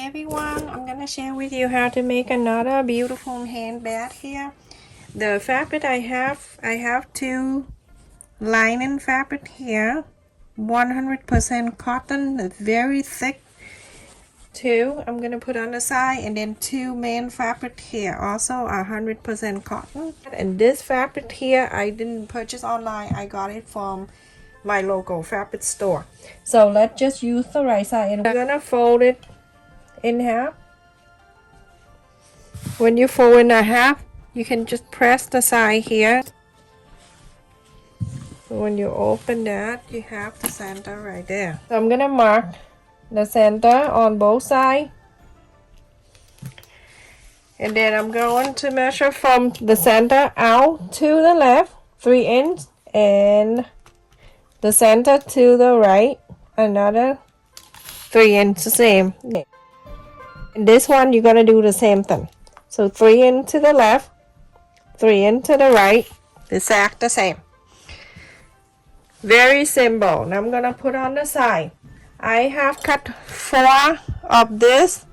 everyone, I'm gonna share with you how to make another beautiful handbag here. The fabric I have two linen fabric here, 100% cotton. It's very thick. Two I'm gonna put on the side, and then two main fabric here, also 100% cotton. And this fabric here I didn't purchase online, I got it from my local fabric store. So let's just use the right side, and we're gonna fold it in half. When you fold in a half, you can just press the side here. When you open that, you have the center right there. So I'm gonna mark the center on both sides, and then I'm going to measure from the center out to the left 3 inches, and the center to the right another 3 inches, same. And this one you're gonna do the same thing. So 3 inches to the left, 3 inches to the right, exact the same. Very simple. Now I'm gonna put on the side. I have cut 4 of this.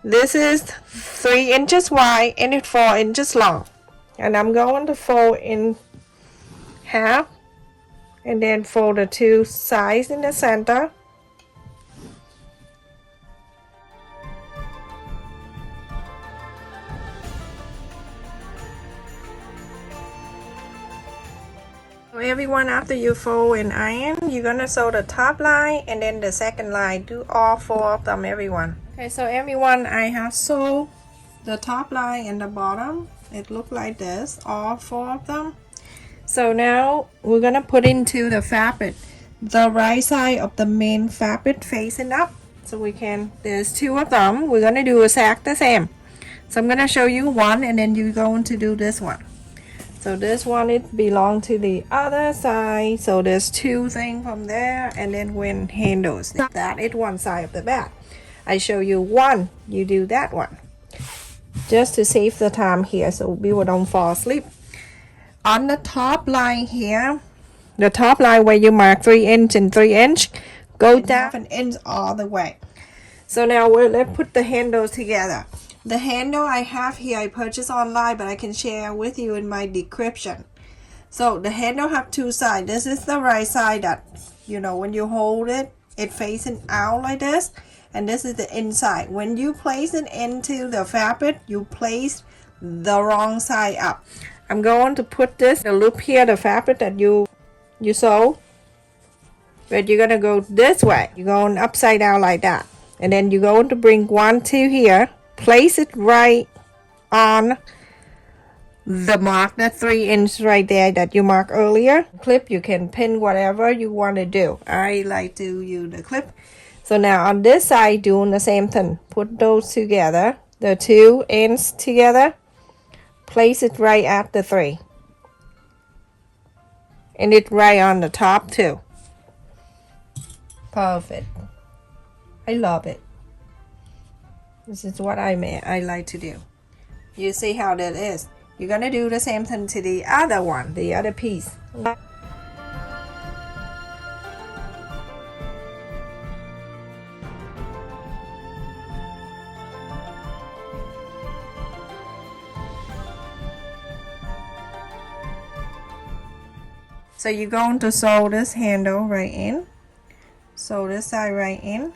This is 3 inches wide and it's 4 inches long. And I'm going to fold in half and then fold the two sides in the center. Everyone, after you fold and iron, you're gonna sew the top line and then the second line. Do all 4 of them, everyone. Okay, so everyone, I have sewed the top line and the bottom. It look like this, all 4 of them. So now we're gonna put into the fabric the right side of the main fabric facing up, so we can, there's 2 of them, we're gonna do exactly the same. So I'm gonna show you one, and then you're going to do this one. So this one, it belongs to the other side. So there's 2 things from there, and then when handles, that is one side of the bag. I show you one, you do that one. Just to save the time here, so people don't fall asleep. On the top line here, the top line where you mark 3 inch and 3 inch, go down 1 inch all the way. So now let's put the handles together. The handle I have here, I purchased online, but I can share with you in my description. So the handle have 2 sides. This is the right side that, you know, when you hold it, it facing out like this. And this is the inside. When you place it into the fabric, you place the wrong side up. I'm going to put this, the loop here, the fabric that you sew. But you're going to go this way. You're going upside down like that. And then you're going to bring 1, 2 here. Place it right on the mark, that 3 inch right there that you marked earlier. Clip, you can pin whatever you want to do. I like to use the clip. So now on this side, doing the same thing. Put those together, the 2 ends together. Place it right at the 3. And it right on the top too. Perfect. I love it. This is what I like to do. You see how that is. You're gonna do the same thing to the other one, the other piece. So you're going to sew this handle right in. Sew this side right in.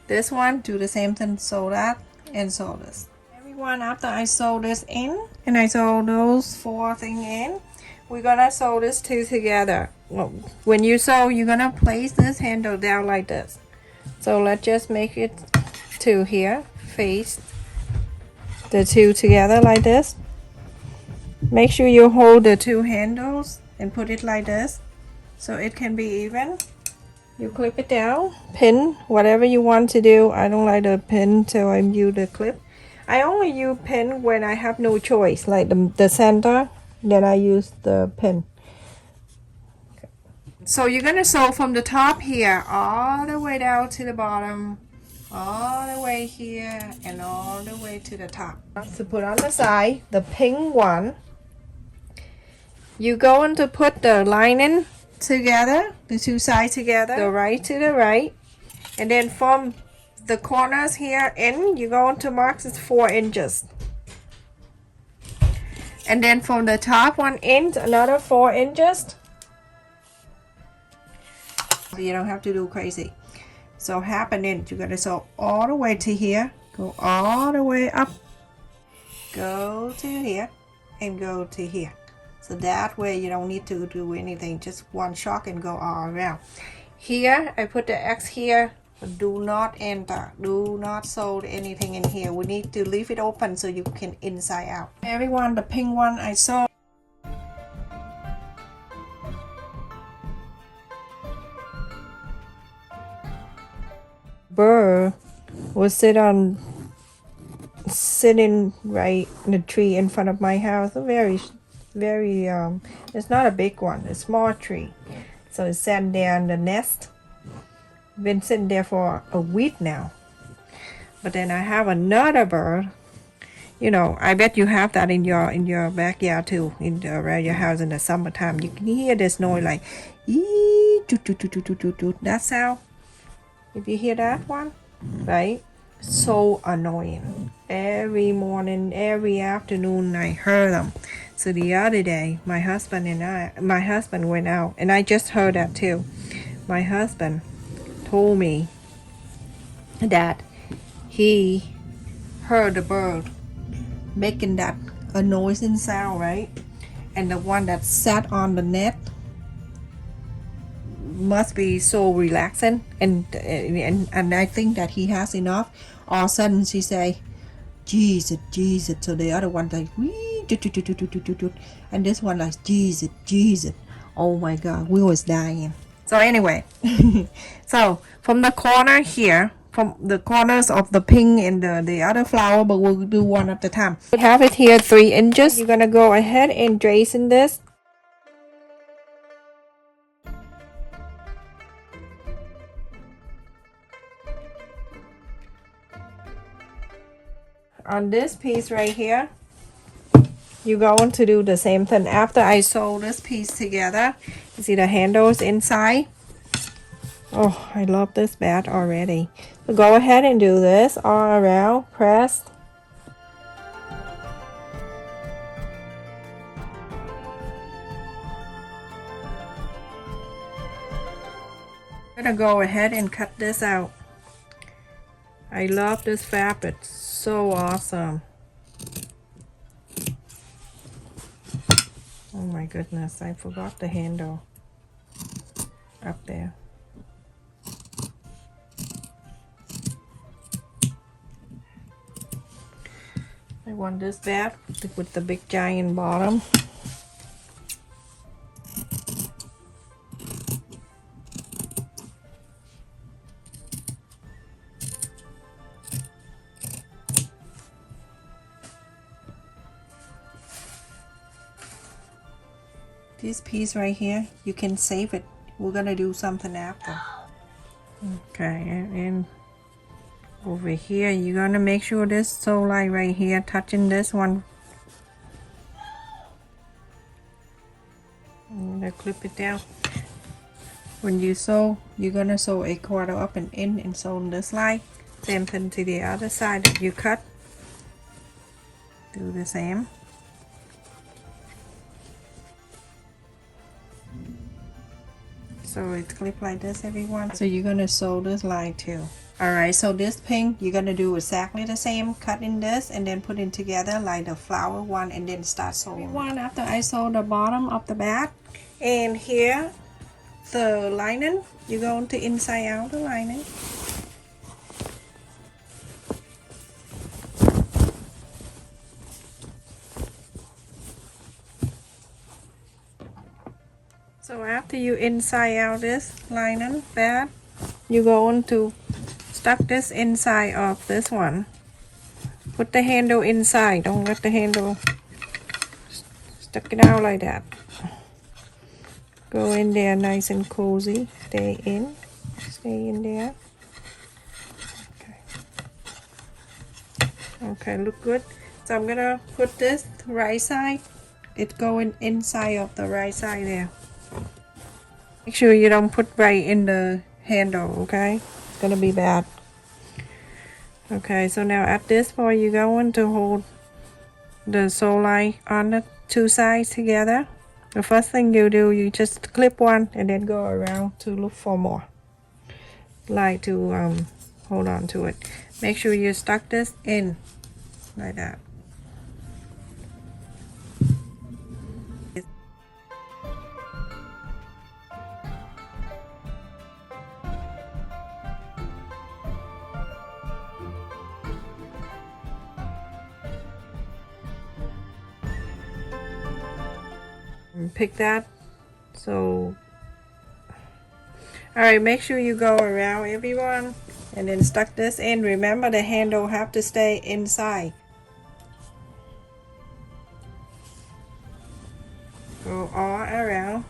This one, do the same thing, sew that and sew this. Everyone, after I sew this in and I sew those 4 things in, we're gonna sew this 2 together. When you sew, you're gonna place this handle down like this. So let's just make it 2 here, face the 2 together like this. Make sure you hold the 2 handles and put it like this so it can be even. You clip it down, pin, whatever you want to do. I don't like the pin, so I use the clip. I only use pin when I have no choice, like the center, then I use the pin. Okay. So you're gonna sew from the top here all the way down to the bottom, all the way here, and all the way to the top. To put on the side, the pink one, you're going to put the lining together, the 2 sides together, the right to the right, And then from the corners here in, you're going to mark this 4 inches. And then from the top one in, another 4 inches. You don't have to do crazy. So half an inch, you're gonna sew all the way to here, go all the way up, go to here, and go to here. So that way you don't need to do anything, just one shock and go all around. Here, I put the X here, but do not enter, do not sew anything in here. We need to leave it open so you can inside out. Everyone, the pink one I sew. Bird will sitting right in the tree in front of my house. A very it's not a big one, a small tree. So it's sitting there in the nest. Been sitting there for a week now. But then I have another bird. You know, I bet you have that in your backyard too, around your house in the summertime. You can hear this noise like ee toot toot toot toot toot toot. That sound. If you hear that one, right? So annoying. Every morning, every afternoon, I heard them. So the other day, my husband went out, and I just heard that too. My husband told me that he heard the bird making that a noising sound, right? And the one that sat on the net must be so relaxing, and I think that he has enough. All of a sudden she say, Jesus, Jesus. So the other one like, wee, and this one like, Jesus, Jesus. Oh my God, we was dying. So anyway, so from the corner here, from the corners of the pink and the other flower, but we'll do one at a time. We have it here 3 inches. You're gonna go ahead and trace in this. On this piece right here, you're going to do the same thing. After I sew this piece together, you see the handles inside. Oh, I love this bag already. So go ahead and do this all around, press. I'm gonna go ahead and cut this out. I love this fabric, so awesome. Oh my goodness, I forgot the handle up there. I want this bag with the big giant bottom. This piece right here, you can save it. We're gonna do something after. Okay, and over here, you're gonna make sure this sew line right here touching this one. I'm gonna clip it down. When you sew, you're gonna sew a quarter up and in and sew on this line. Same thing to the other side that you cut. Do the same. So it's clipped like this, everyone. So you're gonna sew this line too. Alright, so this pink, you're gonna do exactly the same. Cut in this and then put it together like the flower one and then start sewing. One after I sew the bottom of the bag. And here, the lining, you're going to inside out the lining. So after you inside out this lining bag, you're going to stuck this inside of this one. Put the handle inside. Don't let the handle stuck it out like that. Go in there nice and cozy. Stay in. Stay in there. Okay. Okay, look good. So I'm gonna put this right side. It's going inside of the right side there. Make sure you don't put right in the handle, okay? gonna be bad. Okay, so now at this point you're going to hold the sew line on the two sides together. The first thing you do, you just clip one and then go around to look for more, like to hold on to it. Make sure you stuck this in like that. Pick that. So alright, make sure you go around everyone and then stuck this in. Remember, the handle have to stay inside. Go all around.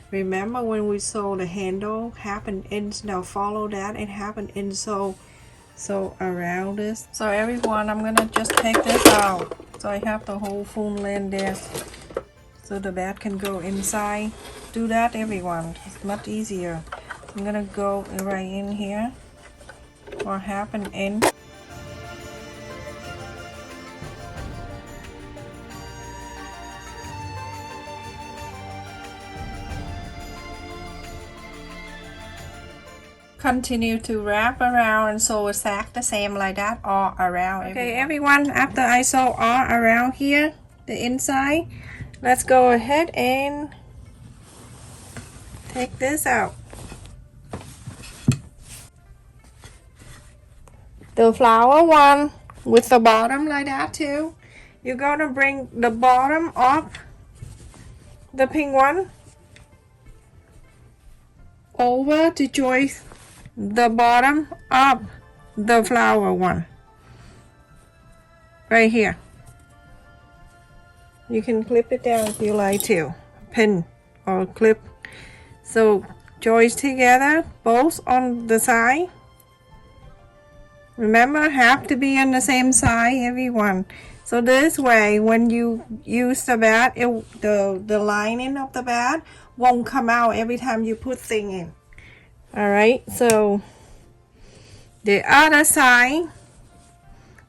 Remember, when we sew the handle, have an end. Now follow that and have an end sew around this. So everyone, I'm gonna just take this out. So I have the whole full length there, so the bag can go inside. Do that, everyone. It's much easier. I'm gonna go right in here, or have an end. Continue to wrap around and sew exact the same like that all around. Okay, everyone, after I sew all around here, the inside, let's go ahead and take this out. The flower one with the bottom like that too. You're gonna bring the bottom up, the pink one, over to join the bottom of the flower one right here. You can clip it down if you like to, pin or clip. So join together both on the side. Remember, have to be on the same side, everyone. So this way, when you use the bag, the lining of the bag won't come out every time you put thing in. Alright, so the other side,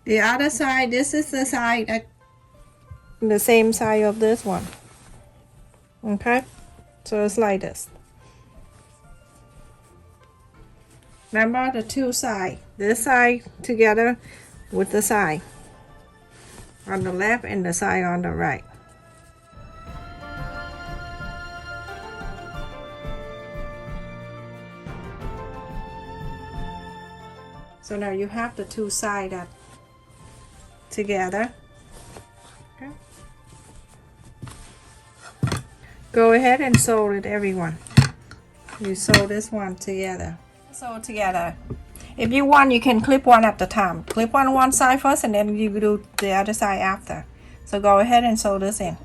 this is the side that the same side of this one. Okay, so it's like this. Remember the two sides, this side together with the side on the left and the side on the right. So now you have the two sides together. Okay. Go ahead and sew it, everyone. You sew this one together. Sew together. If you want, you can clip one at the time. Clip one side first and then you do the other side after. So go ahead and sew this in.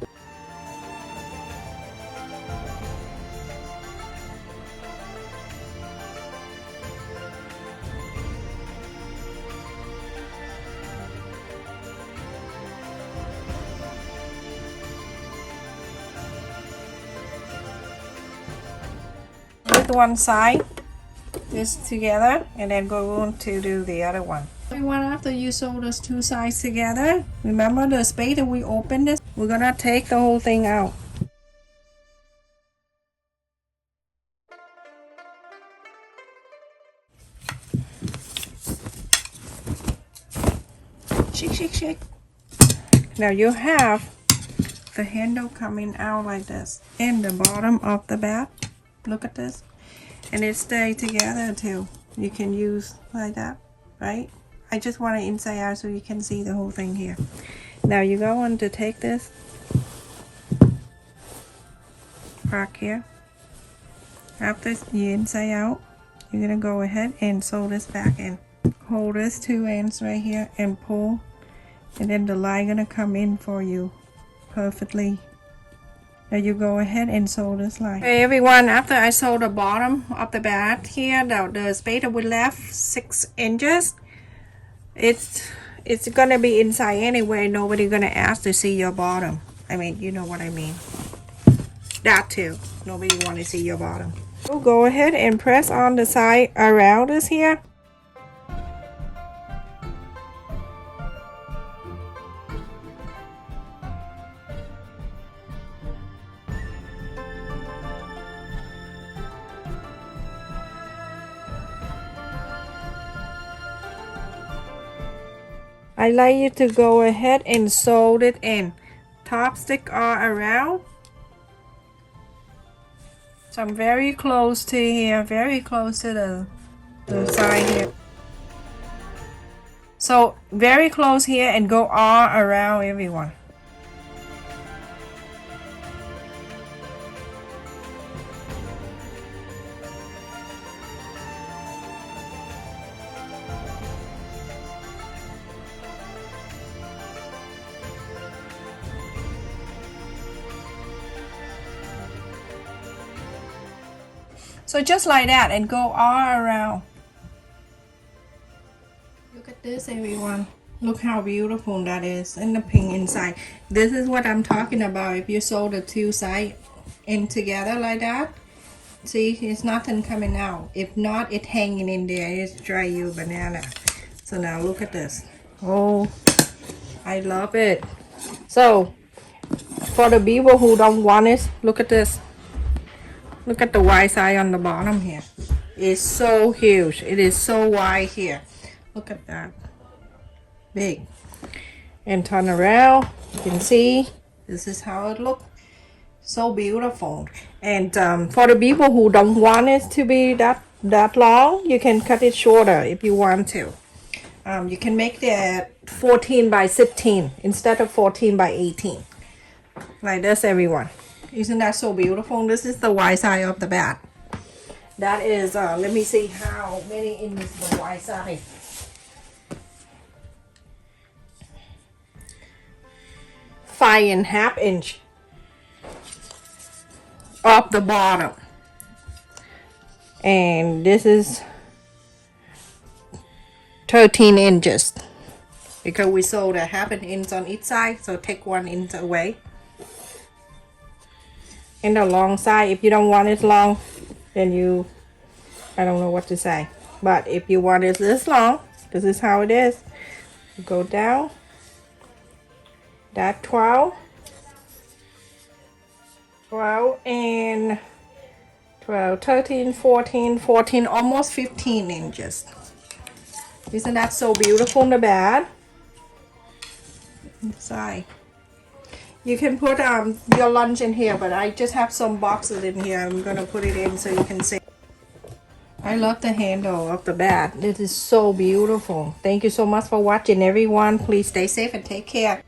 One side this together and then go on to do the other one. Everyone, after you sew those two sides together, remember the space that we opened this, we're gonna take the whole thing out. Shake. Now you have the handle coming out like this in the bottom of the bag. Look at this. And it stays together too. You can use like that, right? I just want it inside out so you can see the whole thing here. Now you go on to take this back here. After you inside out, you're gonna go ahead and sew this back in. Hold this two ends right here and pull, and then the line gonna come in for you perfectly. Now you go ahead and sew this line. Okay, everyone, after I sew the bottom of the bag here, the space that we left 6 inches, it's gonna be inside anyway. Nobody gonna ask to see your bottom. I mean, you know what I mean. That too. Nobody want to see your bottom. So go ahead and press on the side around us here. I like you to go ahead and sew it in. Top stick all around. So I'm very close to here, very close to the side here. So very close here and go all around everyone. So just like that and go all around. Look at this everyone. Look how beautiful that is and the pink inside. This is what I'm talking about. If you sew the two sides in together like that, see, it's nothing coming out. If not, it's hanging in there. It's dry you banana. So now look at this. Oh, I love it. So for the people who don't want it, look at this. Look at the wide side on the bottom here. It's so huge. It is so wide here. Look at that. Big. And turn around. You can see this is how it looks. So beautiful. And for the people who don't want it to be that long, you can cut it shorter if you want to. You can make that 14 by 16 instead of 14 by 18. Like this, everyone. Isn't that so beautiful? This is the wide side of the bat. That is, let me see how many inches the wide side. 5.5 inches off the bottom. And this is 13 inches. Because we sewed a 1/2 inch on each side, so take 1 inch away. And the long side, if you don't want it long, then I don't know what to say. But if you want it this long, this is how it is. You go down. That 12 and 12, 13, 14, almost 15 inches. Isn't that so beautiful in the bag? Inside. You can put your lunch in here, but I just have some boxes in here. I'm gonna put it in so you can see. I love the handle of the bag. This is so beautiful. Thank you so much for watching, everyone. Please stay safe and take care.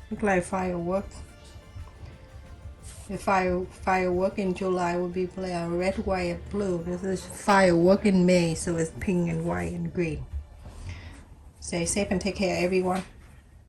Look like fireworks. The firework in July will be red, white, and blue. This is firework in May, so it's pink and white and green. Stay safe and take care, everyone.